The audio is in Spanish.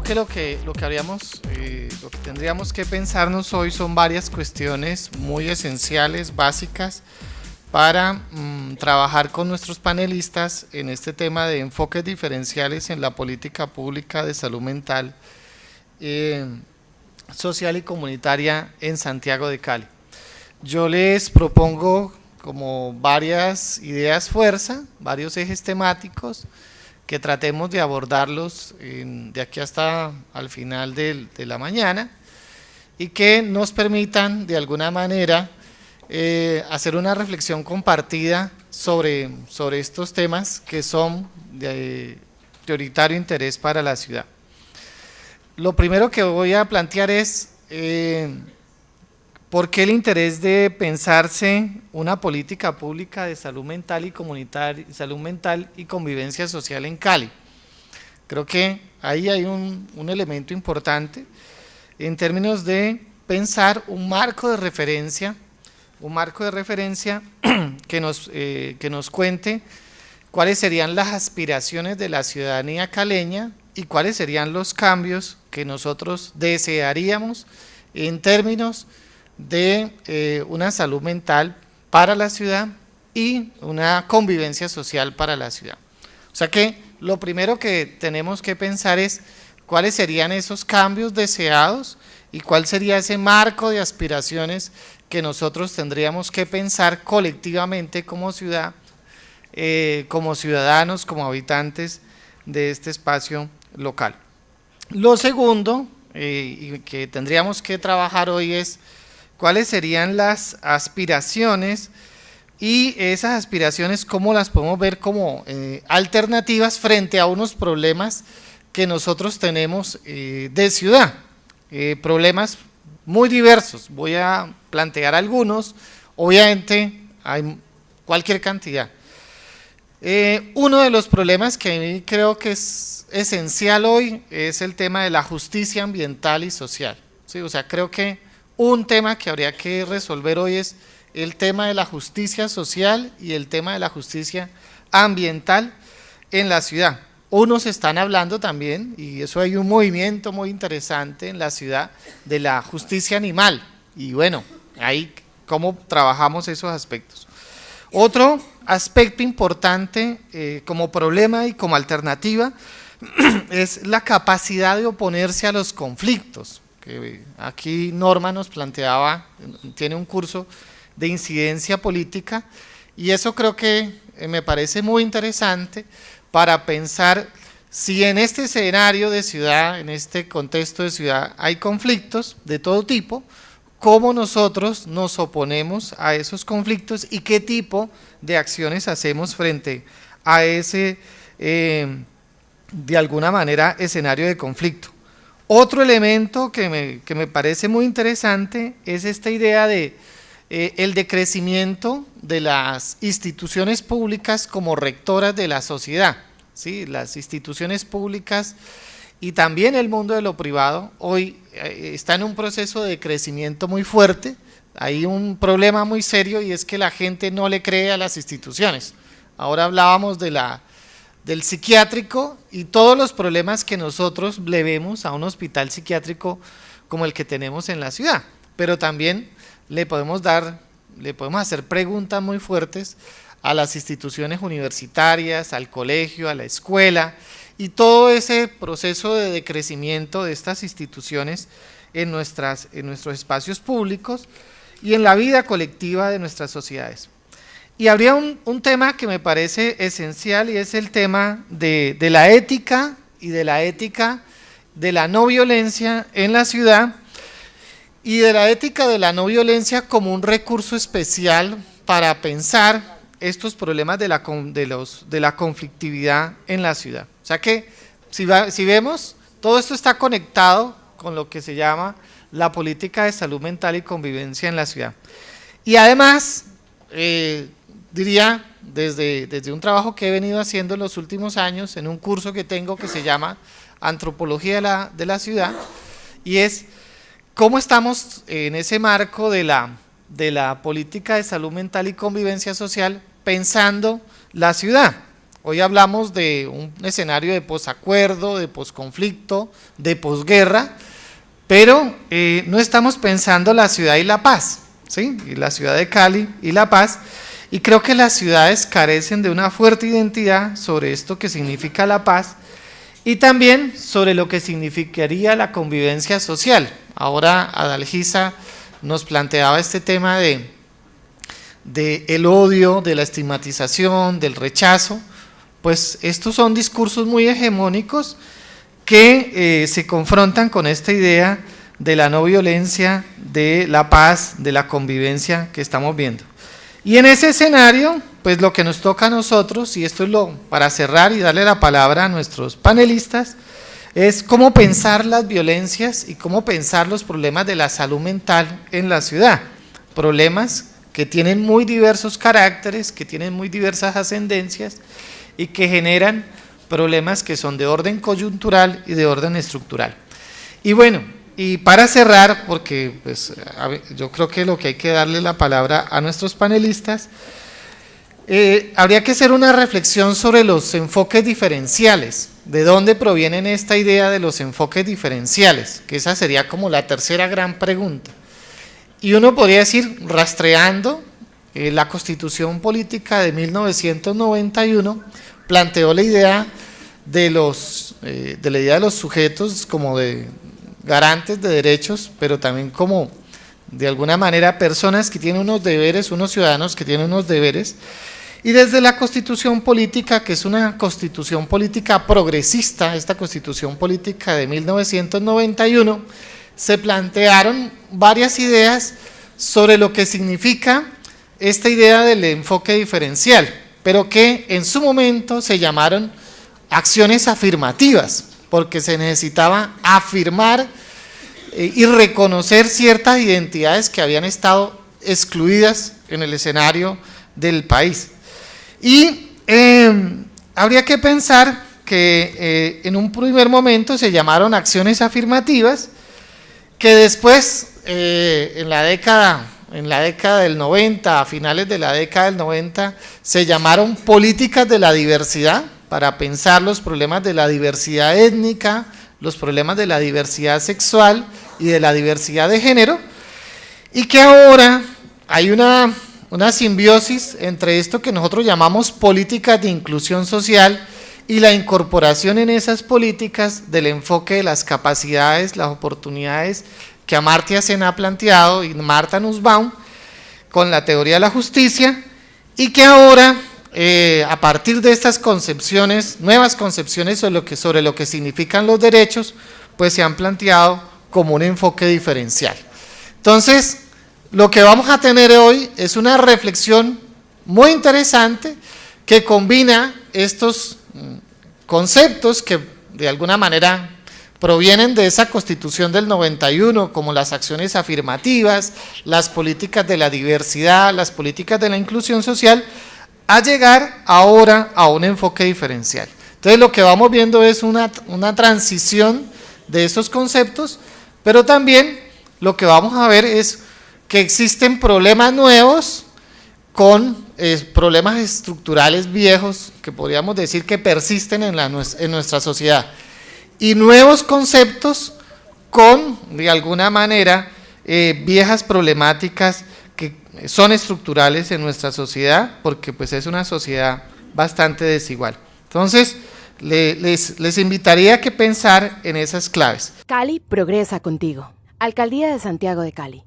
creo que lo que tendríamos que pensarnos hoy son varias cuestiones muy esenciales, básicas, para trabajar con nuestros panelistas en este tema de enfoques diferenciales en la política pública de salud mental, social y comunitaria en Santiago de Cali. Yo les propongo como varias ideas fuerza, varios ejes temáticos, que tratemos de abordarlos de aquí hasta al final de la mañana y que nos permitan de alguna manera hacer una reflexión compartida sobre estos temas que son de prioritario interés para la ciudad. Lo primero que voy a plantear es ¿por qué el interés de pensarse una política pública de salud mental y comunitaria, salud mental y convivencia social en Cali? Creo que ahí hay un elemento importante en términos de pensar un marco de referencia que nos cuente cuáles serían las aspiraciones de la ciudadanía caleña y cuáles serían los cambios que nosotros desearíamos en términos de una salud mental para la ciudad y una convivencia social para la ciudad. O sea que lo primero que tenemos que pensar es cuáles serían esos cambios deseados y cuál sería ese marco de aspiraciones que nosotros tendríamos que pensar colectivamente como ciudad, como ciudadanos, como habitantes de este espacio local. Lo segundo que tendríamos que trabajar hoy es cuáles serían las aspiraciones y esas aspiraciones cómo las podemos ver como alternativas frente a unos problemas que nosotros tenemos de ciudad, problemas muy diversos. Voy a plantear algunos, obviamente hay cualquier cantidad. Uno de los problemas que a mí creo que es esencial hoy es el tema de la justicia ambiental y social, ¿sí? O sea, creo que un tema que habría que resolver hoy es el tema de la justicia social y el tema de la justicia ambiental en la ciudad. Unos están hablando también, y eso hay un movimiento muy interesante en la ciudad, de la justicia animal, y bueno, ahí cómo trabajamos esos aspectos. Otro aspecto importante como problema y como alternativa es la capacidad de oponerse a los conflictos. Que aquí Norma nos planteaba, tiene un curso de incidencia política y eso creo que me parece muy interesante para pensar si en este escenario de ciudad, en este contexto de ciudad hay conflictos de todo tipo, cómo nosotros nos oponemos a esos conflictos y qué tipo de acciones hacemos frente a ese, de alguna manera, escenario de conflicto. Otro elemento que me parece muy interesante es esta idea de el decrecimiento de las instituciones públicas como rectoras de la sociedad, ¿sí? Las instituciones públicas y también el mundo de lo privado hoy está en un proceso de crecimiento muy fuerte. Hay un problema muy serio y es que la gente no le cree a las instituciones. Ahora hablábamos del psiquiátrico y todos los problemas que nosotros le vemos a un hospital psiquiátrico como el que tenemos en la ciudad, pero también le podemos hacer preguntas muy fuertes a las instituciones universitarias, al colegio, a la escuela y todo ese proceso de decrecimiento de estas instituciones en nuestros espacios públicos y en la vida colectiva de nuestras sociedades. Y habría un tema que me parece esencial y es el tema de la ética y de la ética de la no violencia en la ciudad y de la ética de la no violencia como un recurso especial para pensar estos problemas de la conflictividad en la ciudad. O sea que si vemos, todo esto está conectado con lo que se llama la política de salud mental y convivencia en la ciudad. Y además, diría, desde un trabajo que he venido haciendo en los últimos años, en un curso que tengo que se llama Antropología de la Ciudad, y es cómo estamos en ese marco de la política de salud mental y convivencia social pensando la ciudad. Hoy hablamos de un escenario de posacuerdo, de posconflicto, de posguerra, pero no estamos pensando la ciudad y la paz, ¿sí? Y la ciudad de Cali y la paz, y creo que las ciudades carecen de una fuerte identidad sobre esto que significa la paz y también sobre lo que significaría la convivencia social. Ahora Adalgisa nos planteaba este tema de el odio, de la estigmatización, del rechazo. Pues estos son discursos muy hegemónicos que se confrontan con esta idea de la no violencia, de la paz, de la convivencia que estamos viendo. Y en ese escenario, pues lo que nos toca a nosotros, y esto es para cerrar y darle la palabra a nuestros panelistas, es cómo pensar las violencias y cómo pensar los problemas de la salud mental en la ciudad. Problemas que tienen muy diversos caracteres, que tienen muy diversas ascendencias y que generan problemas que son de orden coyuntural y de orden estructural. Y bueno, y para cerrar, porque pues, yo creo que lo que hay que darle la palabra a nuestros panelistas, habría que hacer una reflexión sobre los enfoques diferenciales, de dónde provienen esta idea de los enfoques diferenciales, que esa sería como la tercera gran pregunta. Y uno podría decir, rastreando, la Constitución Política de 1991 planteó la idea de la idea de los sujetos como de garantes de derechos, pero también como de alguna manera personas que tienen unos deberes, unos ciudadanos que tienen unos deberes, y desde la Constitución Política, que es una Constitución Política progresista, esta Constitución Política de 1991, se plantearon varias ideas sobre lo que significa esta idea del enfoque diferencial, pero que en su momento se llamaron acciones afirmativas, porque se necesitaba afirmar y reconocer ciertas identidades que habían estado excluidas en el escenario del país. Y habría que pensar que en un primer momento se llamaron acciones afirmativas, que después en la década del 90, a finales de la década del 90, se llamaron políticas de la diversidad, para pensar los problemas de la diversidad étnica, los problemas de la diversidad sexual y de la diversidad de género, y que ahora hay una simbiosis entre esto que nosotros llamamos políticas de inclusión social y la incorporación en esas políticas del enfoque de las capacidades, las oportunidades que Amartya Sen ha planteado y Martha Nussbaum con la teoría de la justicia, y que ahora a partir de estas concepciones, nuevas concepciones sobre lo que significan los derechos, pues se han planteado como un enfoque diferencial. Entonces, lo que vamos a tener hoy es una reflexión muy interesante que combina estos conceptos que de alguna manera provienen de esa Constitución del 91, como las acciones afirmativas, las políticas de la diversidad, las políticas de la inclusión social, a llegar ahora a un enfoque diferencial. Entonces lo que vamos viendo es una transición de esos conceptos, pero también lo que vamos a ver es que existen problemas nuevos con problemas estructurales viejos, que podríamos decir que persisten en nuestra sociedad, y nuevos conceptos con, de alguna manera, viejas problemáticas que son estructurales en nuestra sociedad, porque pues es una sociedad bastante desigual. Entonces, les invitaría a que pensar en esas claves. Cali progresa contigo. Alcaldía de Santiago de Cali.